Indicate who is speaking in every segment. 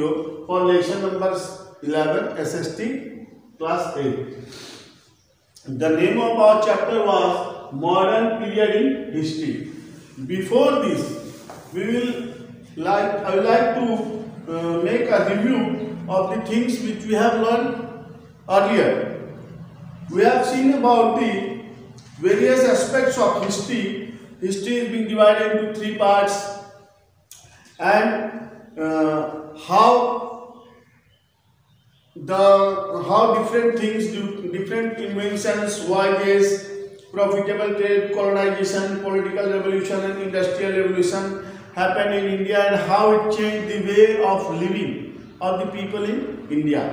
Speaker 1: video for lesson number 11 SST class 8. The name of our chapter was Modern Period in History. Before this, I would like to make a review of the things which we have learned earlier. We have seen about the various aspects of history. History is being divided into three parts, and how different things do, different inventions, voyages, profitable trade, colonization, political revolution and industrial revolution happened in India, and how it changed the way of living of the people in India.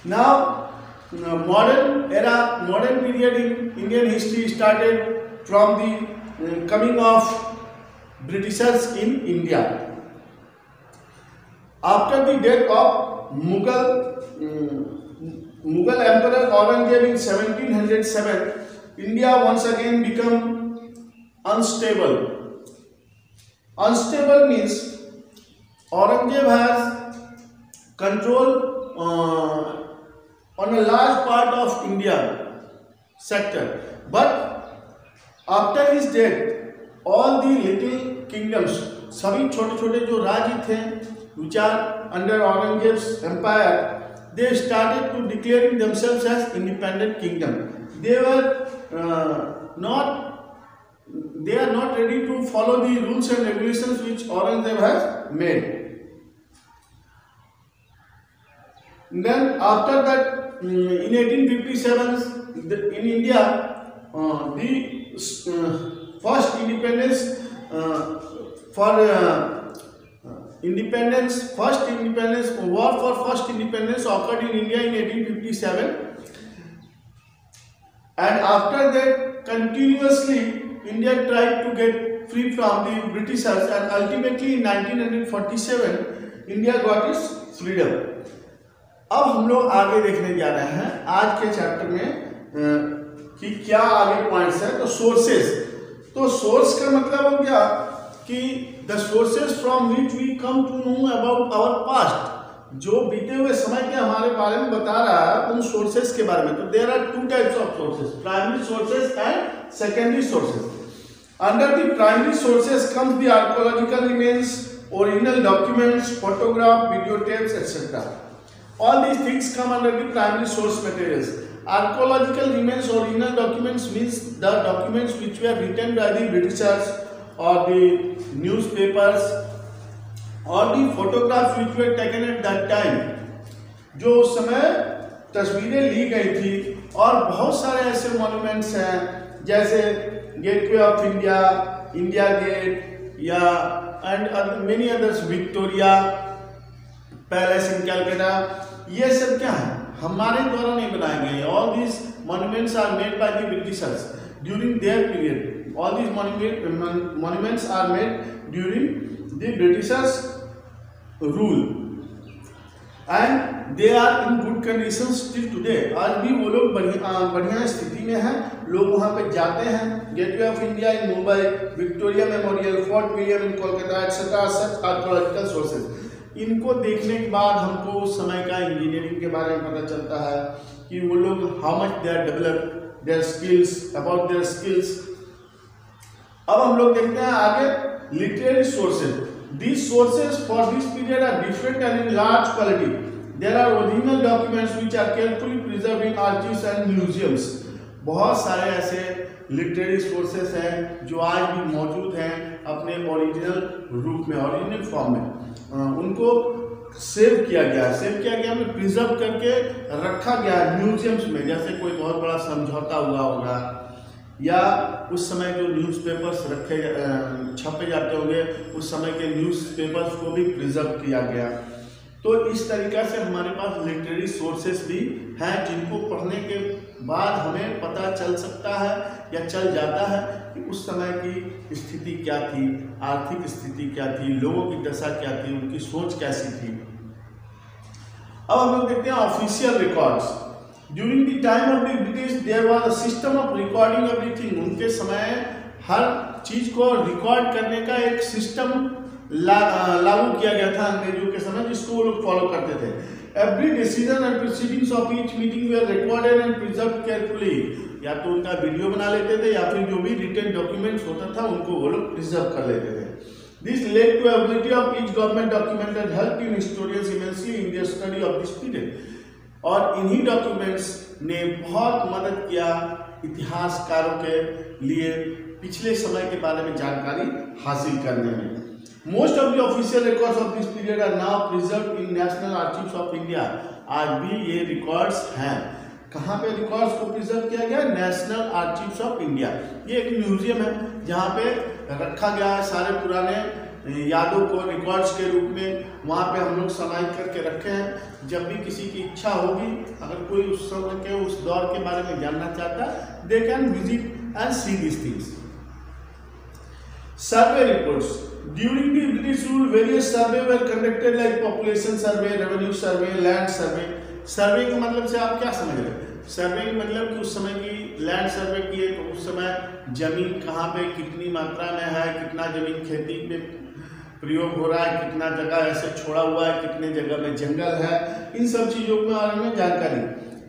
Speaker 1: Now, modern period in Indian history started from the coming of Britishers in India. After the death of Mughal Emperor Aurangzeb in 1707, India once again became unstable. Unstable means Aurangzeb has control on a large part of India sector, but after his death, all the little kingdoms, सभी छोटे-छोटे जो राज्य थे, which are under Aurangzeb's empire, they started to declaring themselves as independent kingdom. They are not ready to follow the rules and regulations which Aurangzeb has made. Then after that, in 1857, in India, the first independence war for first independence occurred in India in 1857, and after that continuously India tried to get free from the Britishers, and ultimately in 1947 India got its freedom. अब हम लोग आगे देखने जा रहे हैं आज के चैप्टर में कि क्या आगे पॉइंट्स है। तो सोर्सेस, तो सोर्स का मतलब हो गया कि the sources from which we come to know about our past, जो बीते हुए समय के हमारे बारे में बता रहा है उन सोर्सेस के बारे में। तो there are two types of sources, primary sources and secondary sources. Under the primary sources comes the archaeological remains, original documents, photograph, video tapes etcetera. All these things come under the primary source materials. Archaeological remains, original documents means the documents which were written by the Britishers or the newspapers, or the photographs which were taken at that time, जो उस समय तस्वीरें ली गई थी। और बहुत सारे ऐसे मॉन्यूमेंट्स हैं जैसे gateway of India, India gate, या and many others, Victoria palace in Calcutta, ये सब क्या है, हमारे द्वारा नहीं बनाए गए। All these monuments are made by the Britishers during their period. All these monuments are made during the Britishers rule, and they are in good condition still today. आज भी वो लोग बढ़िया स्थिति में हैं, लोग वहाँ पे जाते हैं। Gateway of India in Mumbai, Victoria memorial, fort William in Kolkata etcetera, such archaeological sources. इनको देखने के बाद हमको उस समय का इंजीनियरिंग के बारे में पता चलता है कि वो लोग how much they are develop their skills, about their skills. अब हम लोग देखते हैं आगे literary sources. These sources for this period are different and in large quality. There are original documents which are carefully preserved in archives and museums. बहुत सारे ऐसे literary sources हैं जो आज भी मौजूद हैं अपने ओरिजिनल रूप में, ओरिजिनल फॉर्म में. उनको सेव किया गया में प्रिजर्व करके रखा गया म्यूजियम्स में. जैसे कोई बहुत बड़ा समझौता हुआ होगा, या उस समय जो न्यूज़पेपर्स छपे जाते होंगे, उस समय के न्यूज़पेपर्स को भी प्रिजर्व किया गया. तो इस तरीक़ा से हमारे पास लिटरेरी सोर्सेस भी हैं जिनको पढ़ने के बाद हमें पता चल सकता है या चल जाता है कि उस समय की स्थिति क्या थी, आर्थिक स्थिति क्या थी, लोगों की दशा क्या थी, उनकी सोच कैसी थी. अब हम लोग देखते हैं official records. During the time of the British there was a system of recording everything. उनके समय हर चीज को रिकॉर्ड करने का एक सिस्टम लागू किया गया था अंग्रेजों के समय, जिसको वो लोग फॉलो करते थे। Every decision and proceedings of each meeting were recorded and preserved carefully. या तो उनका वीडियो बना लेते थे या फिर जो भी रिटन डॉक्यूमेंट्स होता था उनको वो लोग प्रिजर्व कर लेते थे। This led to ability of each government document and help in historians immensely in their study of this period. और इन्हीं डॉक्यूमेंट्स ने बहुत मदद किया इतिहासकारों के लिए पिछले समय के बारे में जानकारी हासिल करने में। Most of the official records of this period are now preserved in national archives of India. आज भी ये रिकॉर्ड्स हैं। कहाँ पे रिकॉर्ड्स को प्रिजर्व किया गया? National archives of India. ये एक म्यूजियम है जहाँ पे रखा गया है सारे पुराने यादों को रिकॉर्ड्स के रूप में। वहाँ पे हम लोग समाहित करके रखे हैं। जब भी किसी की इच्छा होगी, अगर कोई उस समय के उस दौर के बारे में जानना चाहता है, they can visit and see this things. Survey reports. During the British rule, various survey were conducted like population survey, revenue survey, land survey. सर्वे के मतलब से आप क्या समझ रहे हैं? सर्वे का मतलब कि उस समय की लैंड सर्वे किए तो उस समय जमीन कहाँ पे कितनी मात्रा में है, कितना जमीन खेती में प्रयोग हो रहा है, कितना जगह ऐसे छोड़ा हुआ है, कितने जगह में जंगल है, इन सब चीज़ों के बारे में जानकारी।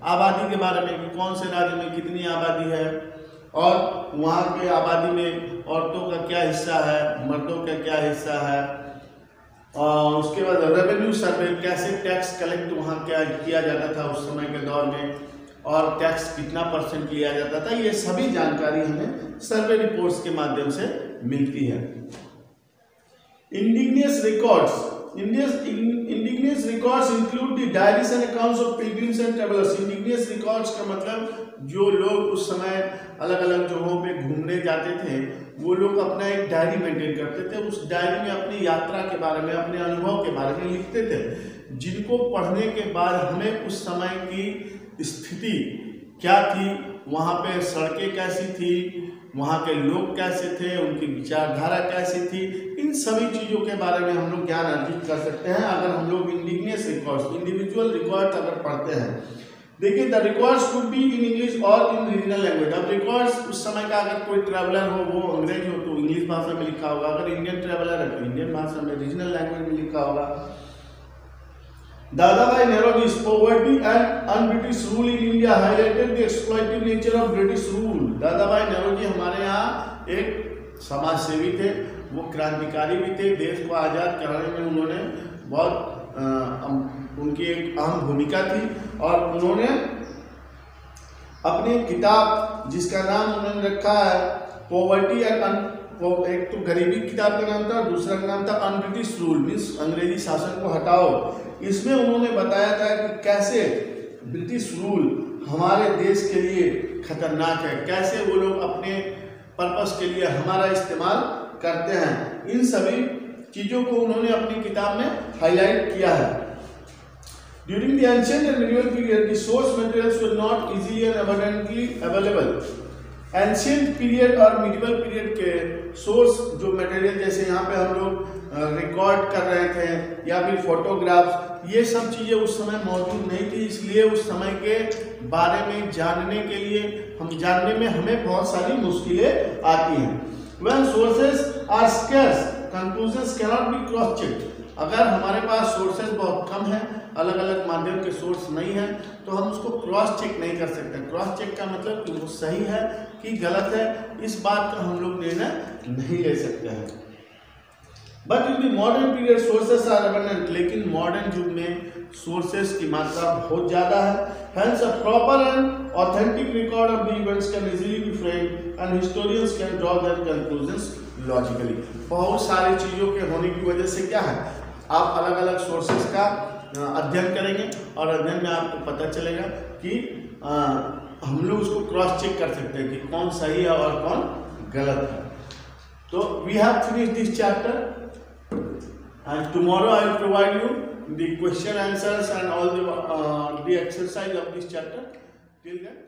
Speaker 1: आबादी के बारे में कि कौन से राज्य में कितनी आबादी है और वहाँ के आबादी में औरतों का क्या हिस्सा है, मर्दों का क्या हिस्सा है। और उसके बाद रेवेन्यू सर्वे, कैसे टैक्स कलेक्ट वहाँ क्या किया जाता था उस समय के दौर में, और टैक्स कितना % लिया जाता था। ये सभी जानकारी हमें सर्वे रिपोर्ट्स के माध्यम से मिलती है। Indigenous records. Indigenous records include the diaries and accounts of pilgrims and travellers. Indigenous records का मतलब जो लोग उस समय अलग अलग जगहों पे घूमने जाते थे, वो लोग अपना एक डायरी मेंटेन करते थे। उस डायरी में अपनी यात्रा के बारे में, अपने अनुभव के बारे में लिखते थे, जिनको पढ़ने के बाद हमें उस समय की स्थिति क्या थी, वहाँ पे सड़कें कैसी थी, वहाँ के लोग कैसे थे, उनकी विचारधारा कैसी थी, इन सभी चीज़ों के बारे में हम लोग ज्ञान अर्जित कर सकते हैं अगर हम लोग इंडिजिनियस रिकॉर्ड्स, इंडिविजुअल रिकॉर्ड्स अगर पढ़ते हैं। देखिए, the records could be in English और इन रीजनल लैंग्वेज। अब रिकॉर्ड्स उस समय का, अगर कोई ट्रैवलर हो, वो अंग्रेज हो तो इंग्लिश भाषा में लिखा होगा, अगर इंडियन ट्रैवलर है तो इंडियन भाषा में, रीजनल लैंग्वेज में लिखा होगा। Dadabhai नौरोजी's poverty and un-British rule in India highlighted the exploitative nature of British rule। Dadabhai Naoroji हमारे यहाँ एक समाज सेवी थे, वो क्रांतिकारी भी थे। देश को आज़ाद कराने में उन्होंने बहुत उनकी एक अहम भूमिका थी। और उन्होंने अपनी किताब, जिसका नाम उन्होंने रखा है पॉवर्टी एंड, एक तो गरीबी किताब का नाम था, दूसरा का नाम था अन-ब्रिटिश रूल, मीन्स अंग्रेजी शासन को हटाओ। इसमें उन्होंने बताया था कि कैसे ब्रिटिश रूल हमारे देश के लिए खतरनाक है, कैसे वो लोग अपने पर्पस के लिए हमारा इस्तेमाल करते हैं। इन सभी चीज़ों को उन्होंने अपनी किताब में हाईलाइट किया है। During the ancient and medieval period, the source materials were not easily and abundantly available। Ancient period और मिडिवल पीरियड के सोर्स जो मटेरियल, जैसे यहाँ पे हम लोग रिकॉर्ड कर रहे थे या फिर फोटोग्राफ्स, ये सब चीज़ें उस समय मौजूद नहीं थी। इसलिए उस समय के बारे में जानने के लिए, हम जानने में हमें बहुत सारी मुश्किलें आती हैं। When sources are scarce, conclusions cannot be cross checked। अगर हमारे पास सोर्सेज बहुत कम है, अलग अलग माध्यम के सोर्स नहीं है, तो हम उसको क्रॉस चेक नहीं कर सकते। क्रॉस चेक का मतलब कि वो सही है कि गलत है, इस बात का हम लोग निर्णय नहीं ले सकते हैं। But in the modern period sources are abundant. लेकिन मॉडर्न युग में सोर्सेस की मात्रा बहुत ज़्यादा है। Hence a proper and authentic record of the events can easily be framed and historians can draw their conclusions logically। बहुत सारी चीज़ों के होने की वजह से क्या है, आप अलग अलग सोर्सेस का अध्ययन करेंगे और अध्ययन में आपको पता चलेगा कि हम लोग उसको क्रॉस चेक कर सकते हैं कि कौन सही है और कौन गलत है। तो we have finish this chapter and tomorrow I will provide you the question answers and all the exercise of this chapter. Till then,